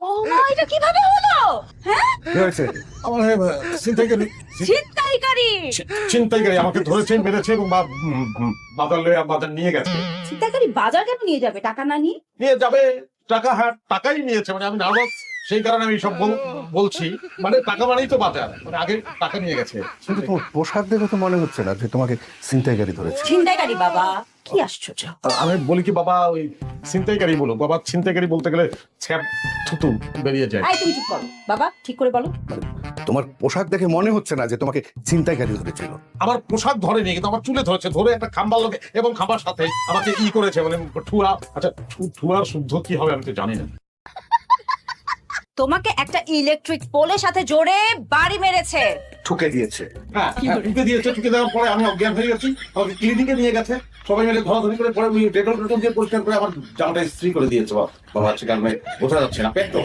ও মা, এটা কিভাবে হলো? হ্যাঁ, কি হয়েছে? আমার ছিনতাইকারী ছিনতাইকারী। ছিনতাইকারী আমাকে ধরেছে, মেরেছে এবং বাজার লয়ে বাজার নিয়ে গেছে। ছিনতাইকারী বাজার কেন নিয়ে যাবে টাকা না নিয়ে? নিয়ে যাবে টাকা, হ্যাঁ টাকাই নিয়েছে, মানে আমি নার্ভাস সেই কারণে আমি সব বলছি। মানে টাকা মানেই তো বাজার, মানে আগে টাকা নিয়ে গেছে। কিন্তু তোমার পোশাক দেখে তো মনে হচ্ছে না যে তোমাকে ছিনতাইকারী ধরেছে। ছিনতাইকারী বাবা, কি আশ্চর্য। আমি বলি কি বাবা, ওই ছিনতাইকারী বলো বাবা, ছিনতাইকারী বলতে গেলে ছ্যাপ থুতু বেরিয়ে যায়। এই তুমি চুপ করো বাবা, ঠিক করে বলো। তোমার পোশাক দেখে মনে হচ্ছে না যে তোমাকে ছিনতাইকারী ধরেছিল। আমার পোশাক ধরেনি, কিন্তু আমার চুলে ধরেছে, ধরে একটা খাম্বার লোকে এবং খাম্বার সাথে আমাকে করেছে, মানে ঠুয়া। আচ্ছা, ঠুয়ার শুদ্ধ কি হবে আমি তো জানি না। তোমাকে একটা ইলেকট্রিক পোলের সাথে জোরে বাড়ি মেরেছে। ঠুকে দিয়েছে। হ্যাঁ, টুকে দিয়েছে। টুকে দেওয়ার পরে আমি অজ্ঞান হয়ে গেছি, আমাকে ক্লিনিকে নিয়ে গেছে, সবাই মিলে ধরাধরি করে, পরে ডেটল দিয়ে পরিষ্কার করে আমার জামাটা ইস্ত্রি করে দিয়েছে। বাবা হচ্ছে কারণে বোঝা যাচ্ছে না, পেট তো